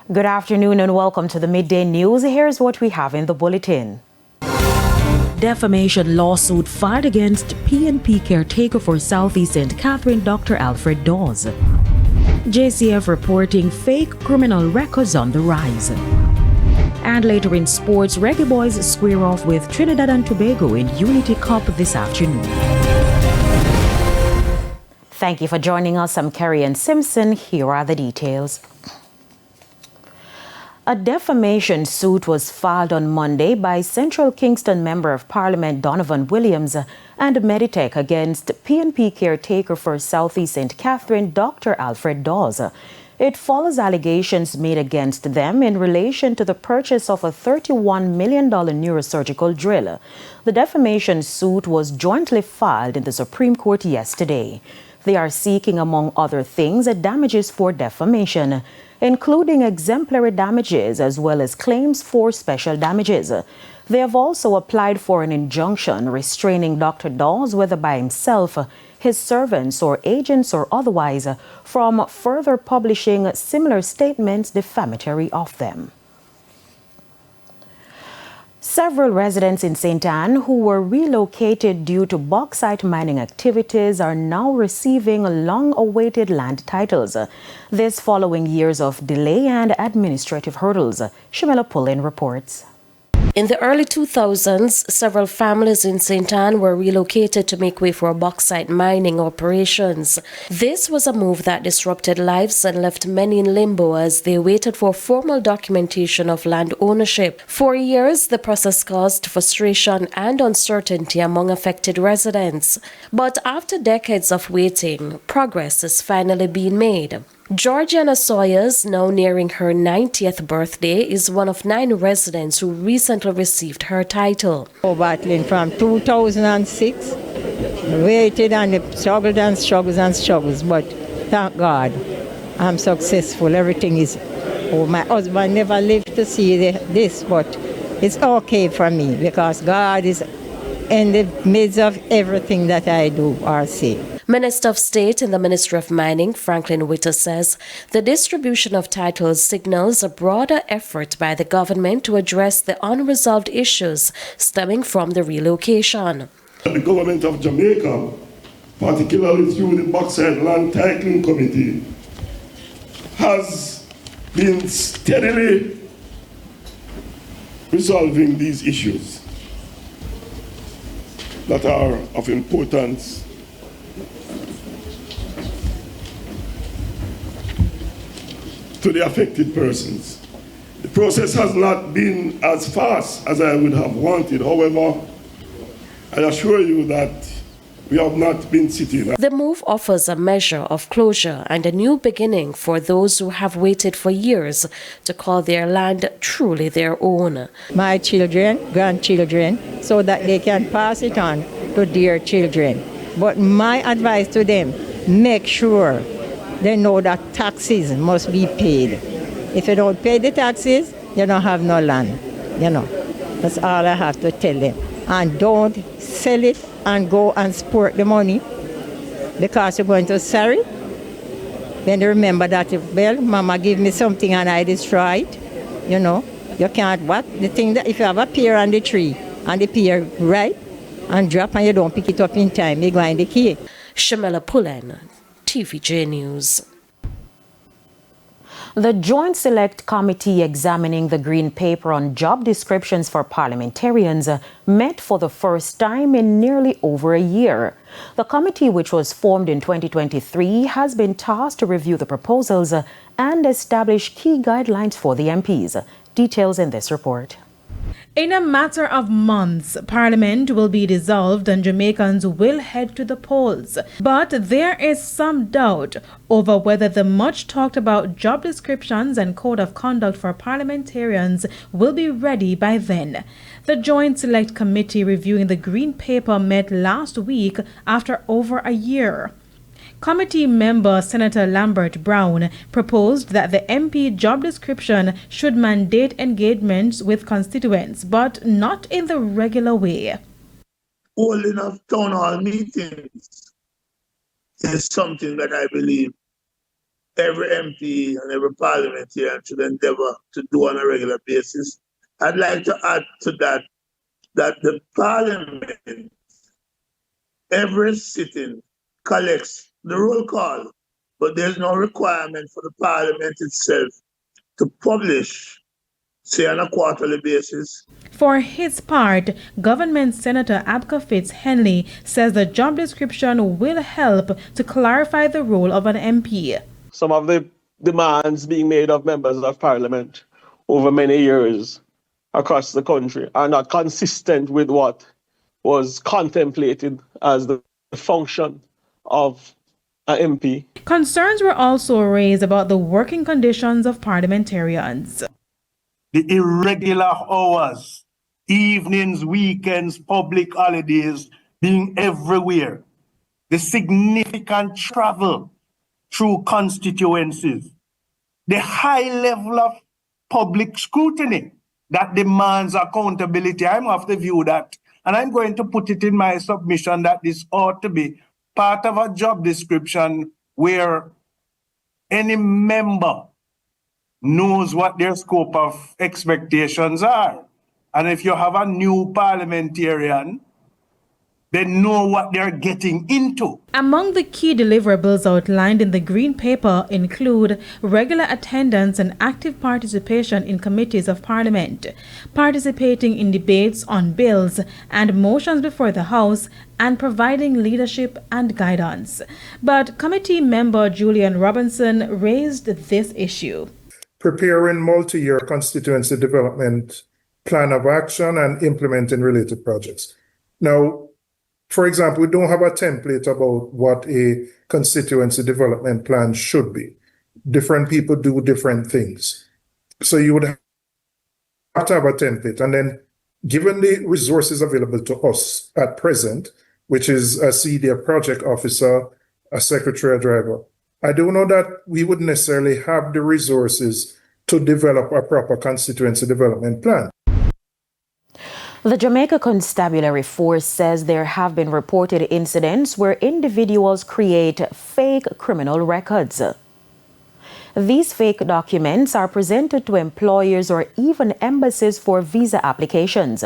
Good afternoon and welcome to the Midday News. Here's what we have in the bulletin. Defamation lawsuit filed against PNP caretaker for Southeast St. Catherine, Dr. Alfred Dawes. JCF reporting fake criminal records on the rise. And later in sports, Reggae Boys square off with Trinidad and Tobago in Unity Cup this afternoon. Thank you for joining us. I'm Kerry Ann Simpson. Here are the details. A defamation suit was filed on Monday by Central Kingston Member of Parliament Donovan Williams and Meditech against PNP caretaker for Southeast St. Catherine, Dr. Alfred Dawes. It follows allegations made against them in relation to the purchase of a $31 million neurosurgical drill. The defamation suit was jointly filed in the Supreme Court yesterday. They are seeking, among other things, damages for defamation, including exemplary damages as well as claims for special damages. They have also applied for an injunction restraining Dr. Dawes, whether by himself, his servants or agents or otherwise, from further publishing similar statements defamatory of them. Several residents in St. Ann who were relocated due to bauxite mining activities are now receiving long-awaited land titles. This following years of delay and administrative hurdles. Shamela Pullen reports. In the early 2000s, several families in St. Ann were relocated to make way for bauxite mining operations. This was a move that disrupted lives and left many in limbo as they waited for formal documentation of land ownership. For years, the process caused frustration and uncertainty among affected residents. But after decades of waiting, progress is finally being made. Georgiana Sawyers, now nearing her 90th birthday, is one of 9 residents who recently received her title. Battling from 2006, waited and struggled and struggles, but thank God I'm successful. Everything is, my husband never lived to see this, but it's okay for me because God is in the midst of everything that I do or say. Minister of State in the Ministry of Mining, Franklin Witter, says the distribution of titles signals a broader effort by the government to address the unresolved issues stemming from the relocation. The government of Jamaica, particularly through the Bauxite Land Titling Committee, has been steadily resolving these issues that are of importance to the affected persons. The process has not been as fast as I would have wanted. However, I assure you that we have not been sitting. The move offers a measure of closure and a new beginning for those who have waited for years to call their land truly their own. My children, grandchildren, so that they can pass it on to their children. But my advice to them, make sure they know that taxes must be paid. If you don't pay the taxes, you don't have no land. That's all I have to tell them. And don't sell it and go and sport the money because you're going to sell it. Then remember that, well, Mama gave me something and I destroyed it. You can't, the thing that if you have a pear on the tree and the pear ripe and drop and you don't pick it up in time, you go in the key. Shamela Pullen, TVJ News. The Joint Select Committee examining the Green Paper on job descriptions for parliamentarians met for the first time in nearly over a year. The committee, which was formed in 2023, has been tasked to review the proposals and establish key guidelines for the MPs. Details in this report. In a matter of months, Parliament will be dissolved and Jamaicans will head to the polls. But there is some doubt over whether the much talked about job descriptions and code of conduct for parliamentarians will be ready by then. The Joint Select Committee reviewing the Green Paper met last week after over a year. Committee member Senator Lambert Brown proposed that the MP job description should mandate engagements with constituents, but not in the regular way. Holding of town hall meetings is something that I believe every MP and every parliamentarian should endeavor to do on a regular basis. I'd like to add to that the parliament, every sitting, collects the roll call, but there's no requirement for the parliament itself to publish, say, on a quarterly basis. For his part, Government Senator Abka Fitz-Henley says the job description will help to clarify the role of an MP. Some of the demands being made of members of parliament over many years across the country are not consistent with what was contemplated as the function of an MP. Concerns were also raised about the working conditions of parliamentarians. The irregular hours, evenings, weekends, public holidays being everywhere, the significant travel through constituencies, the high level of public scrutiny that demands accountability. I'm of the view that, and I'm going to put it in my submission, that this ought to be part of a job description where any member knows what their scope of expectations are. And if you have a new parliamentarian, they know what they're getting into. Among the key deliverables outlined in the Green Paper include regular attendance and active participation in committees of Parliament, participating in debates on bills and motions before the House, and providing leadership and guidance. But committee member Julian Robinson raised this issue. Preparing multi-year constituency development plan of action and implementing related projects. Now, for example, we don't have a template about what a constituency development plan should be. Different people do different things. So you would have to have a template. And then given the resources available to us at present, which is a CD, a project officer, a secretary, a driver, I don't know that we would necessarily have the resources to develop a proper constituency development plan. The Jamaica Constabulary Force says there have been reported incidents where individuals create fake criminal records. These fake documents are presented to employers or even embassies for visa applications.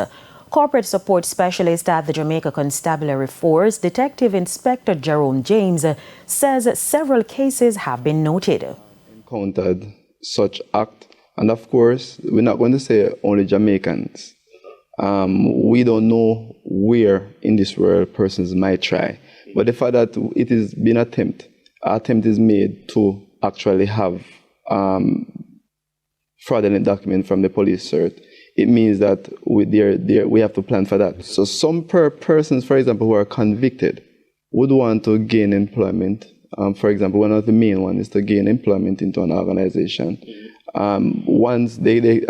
Corporate support specialist at the Jamaica Constabulary Force, Detective Inspector Jerome James, says several cases have been noted. Encountered such act, and of course, we're not going to say only Jamaicans. We don't know where in this world persons might try, but the fact that it has been attempt is made to actually have fraudulent document from the police cert, it means that we have to plan for that. So some persons, for example, who are convicted would want to gain employment. For example, one of the main ones is to gain employment into an organization. Once the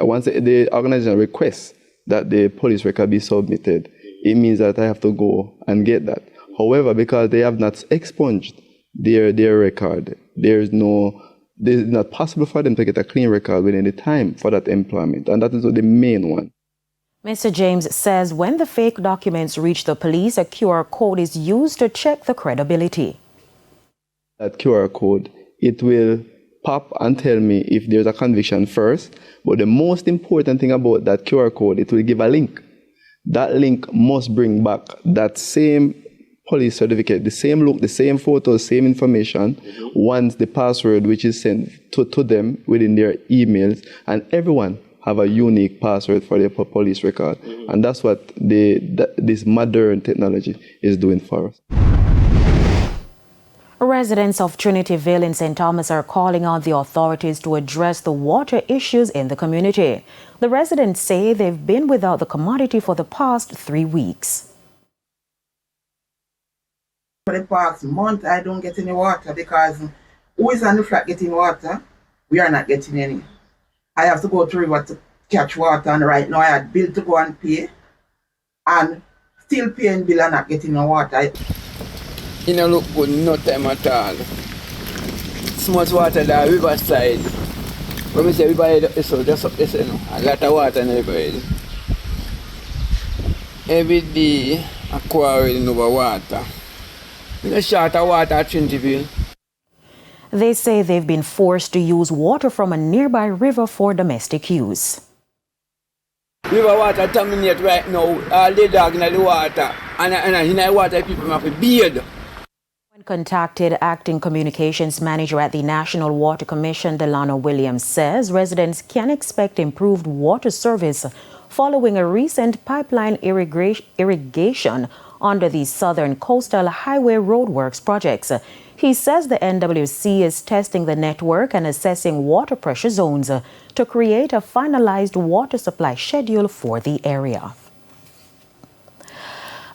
organization requests that the police record be submitted, it means that I have to go and get that. However, because they have not expunged their record, it's not possible for them to get a clean record within the time for that employment, and that is the main one. Mr. James says when the fake documents reach the police, a QR code is used to check the credibility. That QR code, it will pop and tell me if there's a conviction first, but the most important thing about that QR code, it will give a link. That link must bring back that same police certificate, the same look, the same photos, same information, once the password which is sent to them within their emails, and everyone have a unique password for their police record. And that's what this modern technology is doing for us. Residents of Trinityville in St. Thomas are calling on the authorities to address the water issues in the community. The residents say they've been without the commodity for the past 3 weeks. For the past month, I don't get any water because who is on the flat getting water? We are not getting any. I have to go to river to catch water, and right now I had bill to go and pay, and still paying bill and not getting no water. It don't look good no time at all. So much water there, riverside. When we say everybody, so just up this, a lot of water in everybody. Every day, I quarrel over water. We don't short of water at Trinityville. They say they've been forced to use water from a nearby river for domestic use. River water contaminate right now. All the dog in the water. And in the water people have to bathe. When contacted, Acting Communications Manager at the National Water Commission, Delano Williams, says residents can expect improved water service following a recent pipeline irrigation under the Southern Coastal Highway Roadworks projects. He says the NWC is testing the network and assessing water pressure zones to create a finalized water supply schedule for the area.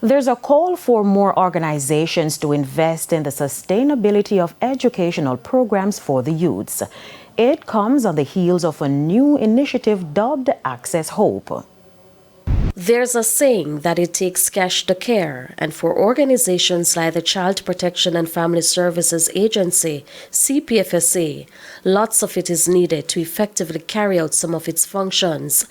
There's a call for more organizations to invest in the sustainability of educational programs for the youths. It comes on the heels of a new initiative dubbed Access Hope. There's a saying that it takes cash to care, and for organizations like the Child Protection and Family Services Agency, CPFSA, lots of it is needed to effectively carry out some of its functions.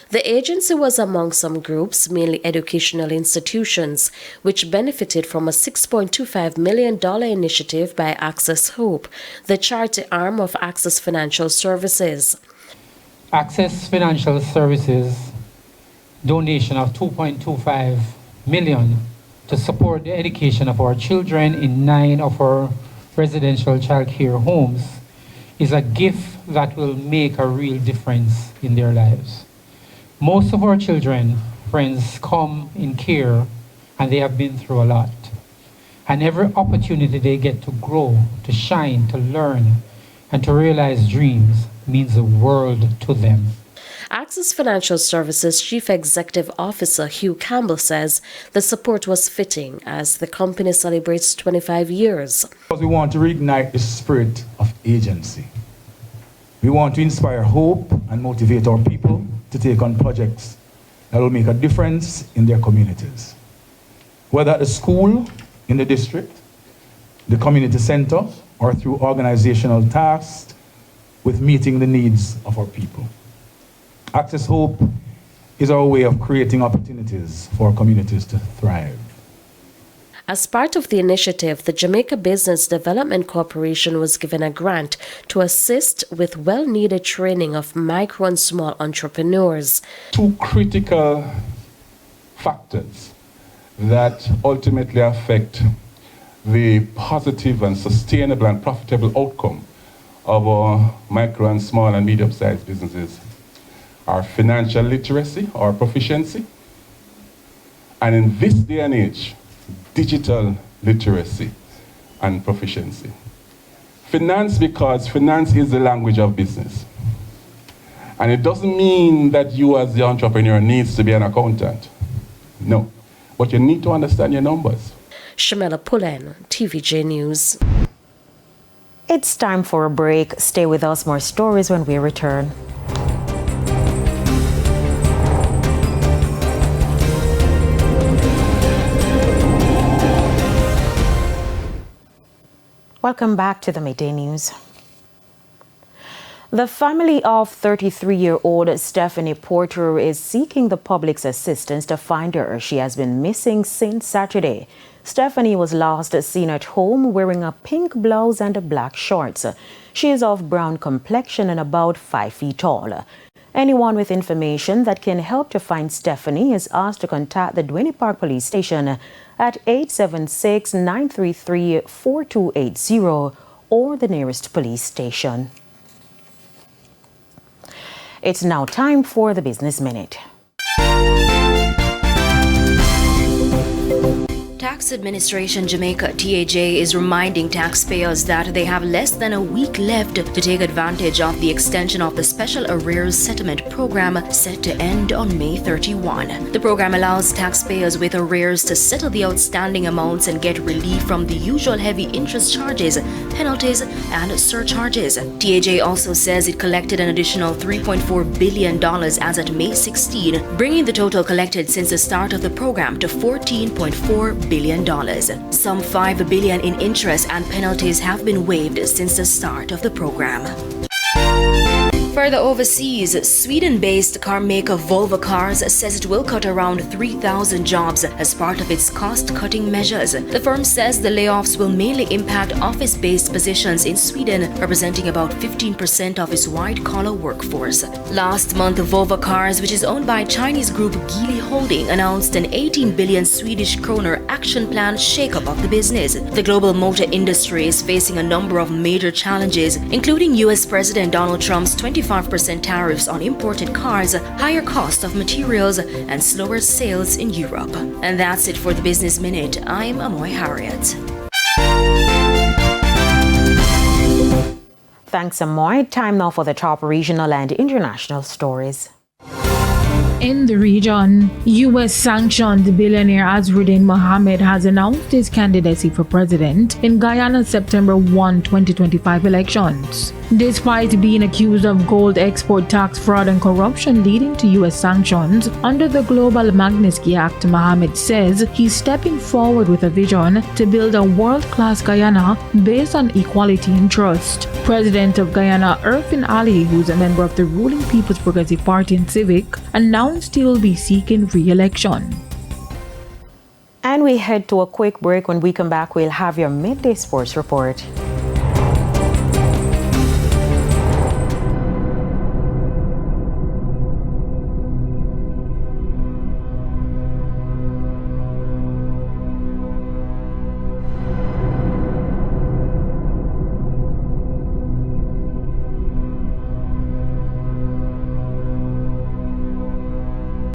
The agency was among some groups, mainly educational institutions, which benefited from a $6.25 million initiative by Access Hope, the charity arm of Access Financial Services. Access Financial Services donation of $2.25 million to support the education of our children in 9 of our residential child care homes is a gift that will make a real difference in their lives. Most of our children, friends, come in care and they have been through a lot. And every opportunity they get to grow, to shine, to learn, and to realize dreams means the world to them. Access Financial Services Chief Executive Officer Hugh Campbell says the support was fitting as the company celebrates 25 years. We want to reignite the spirit of agency. We want to inspire hope and motivate our people to take on projects that will make a difference in their communities. Whether at the school, in the district, the community center, or through organizational tasks with meeting the needs of our people. Access Hope is our way of creating opportunities for communities to thrive. As part of the initiative, the Jamaica Business Development Corporation was given a grant to assist with well-needed training of micro and small entrepreneurs. 2 critical factors that ultimately affect the positive and sustainable and profitable outcome of our micro and small and medium-sized businesses are financial literacy or proficiency, and in this day and age, digital literacy and proficiency. Finance, because finance is the language of business. And it doesn't mean that you as the entrepreneur needs to be an accountant. No, but you need to understand your numbers. Shamela Pullen, TVJ News. It's time for a break. Stay with us, more stories when we return. Welcome back to the Midday News. The family of 33-year-old Stephanie Porter is seeking the public's assistance to find her. She has been missing since Saturday. Stephanie was last seen at home wearing a pink blouse and black shorts. She is of brown complexion and about 5 feet tall. Anyone with information that can help to find Stephanie is asked to contact the Dwayne Park Police Station at 876-933-4280 or the nearest police station. It's now time for the Business Minute. Tax Administration Jamaica (TAJ) is reminding taxpayers that they have less than a week left to take advantage of the extension of the Special Arrears Settlement Program set to end on May 31. The program allows taxpayers with arrears to settle the outstanding amounts and get relief from the usual heavy interest charges, penalties, and surcharges. TAJ also says it collected an additional $3.4 billion as at May 16, bringing the total collected since the start of the program to $14.4 billion. Some $5 billion in interest and penalties have been waived since the start of the program. Further overseas, Sweden-based car maker Volvo Cars says it will cut around 3,000 jobs as part of its cost-cutting measures. The firm says the layoffs will mainly impact office-based positions in Sweden, representing about 15% of its white-collar workforce. Last month, Volvo Cars, which is owned by Chinese group Geely Holding, announced an 18 billion Swedish kroner action plan shake-up of the business. The global motor industry is facing a number of major challenges, including U.S. President Donald Trump's 25% tariffs on imported cars, higher cost of materials, and slower sales in Europe. And that's it for the Business Minute. I'm Amoy Harriet. Thanks, Amoy. Time now for the top regional and international stories. In the region, U.S.-sanctioned billionaire Azruddin Mohammed has announced his candidacy for president in Guyana's September 1, 2025 elections. Despite being accused of gold export tax fraud and corruption leading to U.S. sanctions under the Global Magnitsky Act, Mohammed says he's stepping forward with a vision to build a world-class Guyana based on equality and trust. President of Guyana, Irfin Ali, who's a member of the ruling People's Progressive Party and Civic, announced he will be seeking re-election. And we head to a quick break. When we come back, we'll have your midday sports report.